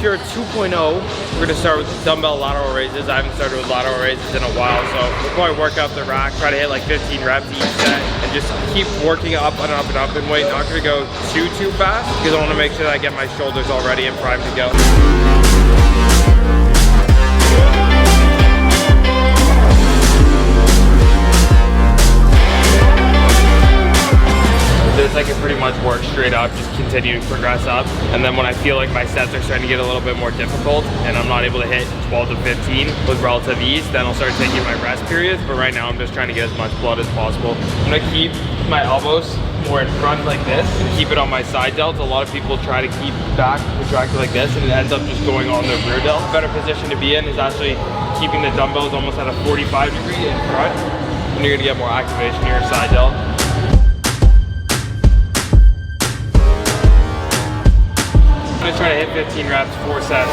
Inspirate 2.0, we're gonna start with dumbbell lateral raises. I haven't started with lateral raises in a while, so we'll probably work up the rack, try to hit like 15 reps each set, and just keep working up and up and up in weight. Not gonna go too fast, because I wanna make sure that I get my shoulders all ready and primed to go. This I can pretty much work straight up, just continue to progress up. And then when I feel like my sets are starting to get a little bit more difficult and I'm not able to hit 12 to 15 with relative ease, then I'll start taking my rest periods. But right now I'm just trying to get as much blood as possible. I'm gonna keep my elbows more in front like this and keep it on my side delts. A lot of people try to keep back retracted like this and it ends up just going on the rear delt. A better position to be in is actually keeping the dumbbells almost at a 45-degree in front, and you're gonna get more activation in your side delt. I'm gonna try to hit 15 reps, 4 sets.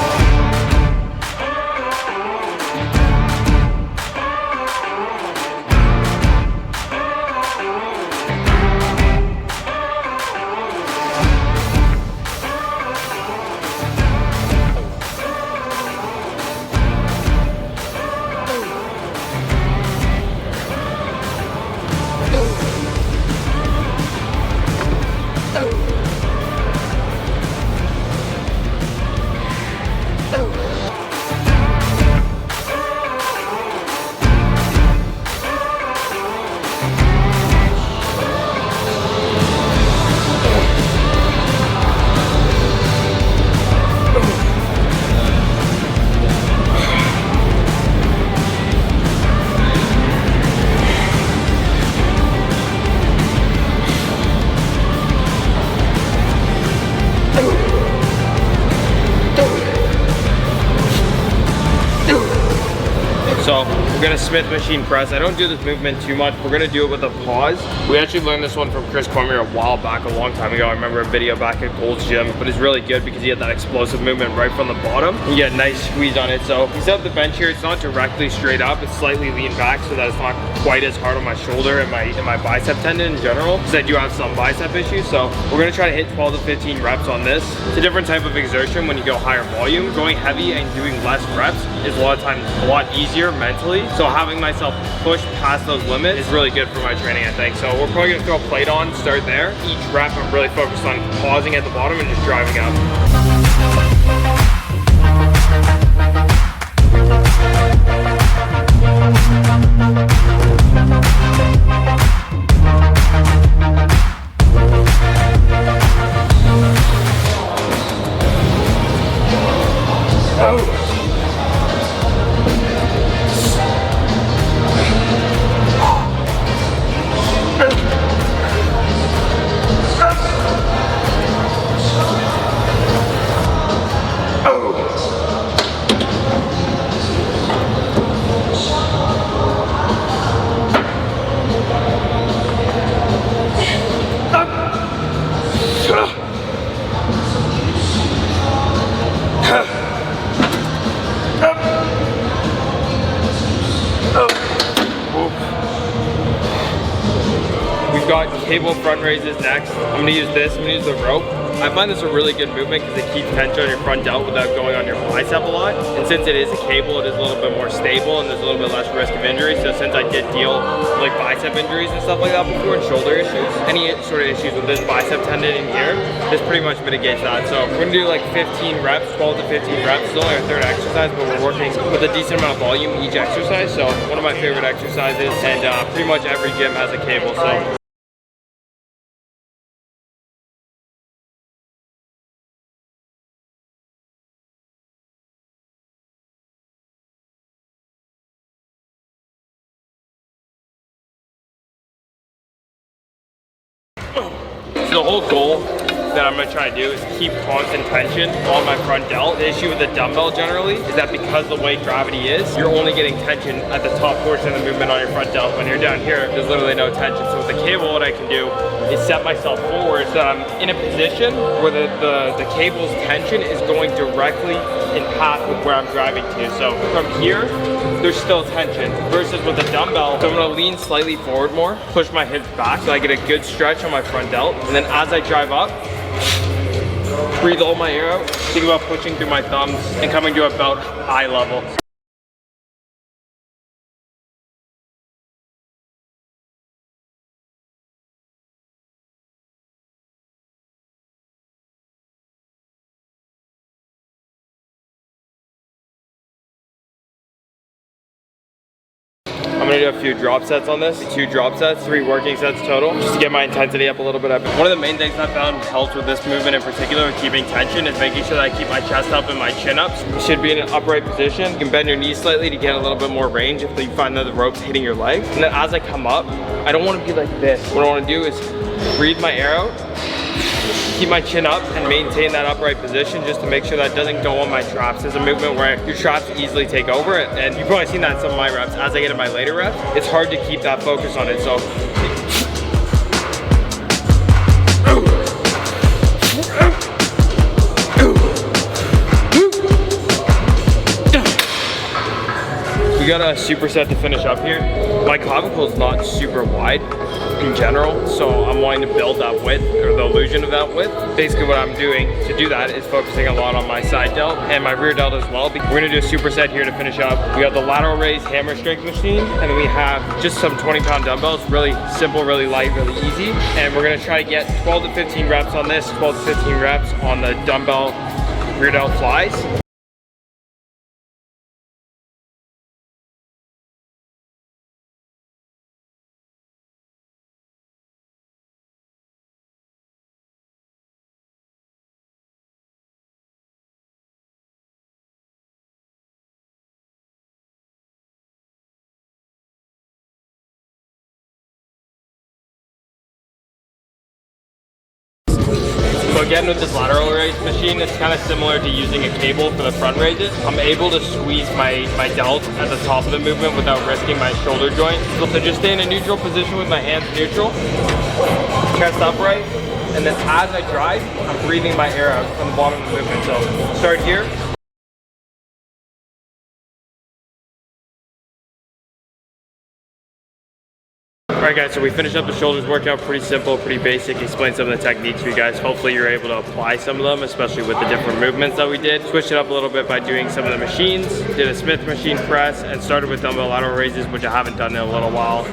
So we're gonna Smith machine press. I don't do this movement too much. We're gonna do it with a pause. We actually learned this one from Chris Cormier a while back, a long time ago. I remember a video back at Gold's Gym, but it's really good because he had that explosive movement right from the bottom. You get a nice squeeze on it. So we set up the bench here. It's not directly straight up. It's slightly leaned back so that it's not quite as hard on my shoulder and my bicep tendon in general, because I do have some bicep issues. So we're gonna try to hit 12 to 15 reps on this. It's a different type of exertion when you go higher volume. Going heavy and doing less reps is a lot of times a lot easier mentally. So having myself push past those limits is really good for my training, I think. So we're probably gonna throw a plate on, start there. Each rep I'm really focused on pausing at the bottom and just driving up. Got cable front raises next. I'm gonna use this, I'm gonna use the rope. I find this a really good movement because it keeps tension on your front delt without going on your bicep a lot. And since it is a cable, it is a little bit more stable and there's a little bit less risk of injury. So since I did deal with like bicep injuries and stuff like that before and shoulder issues, any sort of issues with this bicep tendon in here, this pretty much mitigates that. So we're gonna do like 15 reps, 12 to 15 reps. It's only our third exercise, but we're working with a decent amount of volume each exercise. So one of my favorite exercises, and pretty much every gym has a cable. So the whole goal that I'm gonna try to do is keep constant tension on my front delt. The issue with the dumbbell generally is that because the way gravity is, you're only getting tension at the top portion of the movement on your front delt. When you're down here, there's literally no tension. So with the cable, what I can do is set myself forward so that I'm in a position where the cable's tension is going directly in path with where I'm driving to. So from here, there's still tension. Versus with the dumbbell, so I'm gonna lean slightly forward more, push my hips back so I get a good stretch on my front delt. And then as I drive up, breathe all my air out. Think about pushing through my thumbs and coming to about eye level. I'm gonna do a few drop sets on this. 2 drop sets, 3 working sets total, just to get my intensity up a little bit. One of the main things I found helps with this movement in particular with keeping tension is making sure that I keep my chest up and my chin ups. You should be in an upright position. You can bend your knees slightly to get a little bit more range if you find that the rope's hitting your legs. And then as I come up, I don't want to be like this. What I want to do is breathe my air out, keep my chin up and maintain that upright position just to make sure that doesn't go on my traps. There's a movement where your traps easily take over it, and you've probably seen that in some of my reps. As I get in my later reps, it's hard to keep that focus on it. So we got a superset to finish up here. My clavicle is not super wide in general, so I'm wanting to build that width, or the illusion of that width. Basically what I'm doing to do that is focusing a lot on my side delt and my rear delt as well. We're gonna do a superset here to finish up. We got the lateral raise hammer strength machine, and then we have just some 20-pound dumbbells, really simple, really light, really easy. And we're gonna try to get 12 to 15 reps on this, 12 to 15 reps on the dumbbell rear delt flies. So again, with this lateral raise machine, it's kind of similar to using a cable for the front raises. I'm able to squeeze my delt at the top of the movement without risking my shoulder joint. So just stay in a neutral position with my hands neutral, chest upright, and then as I drive, I'm breathing my air out from the bottom of the movement. So start here. Alright guys, so we finished up the shoulders workout. Pretty simple, pretty basic. Explained some of the techniques for you guys. Hopefully you're able to apply some of them, especially with the different movements that we did. Switched it up a little bit by doing some of the machines. Did a Smith machine press and started with dumbbell lateral raises, which I haven't done in a little while.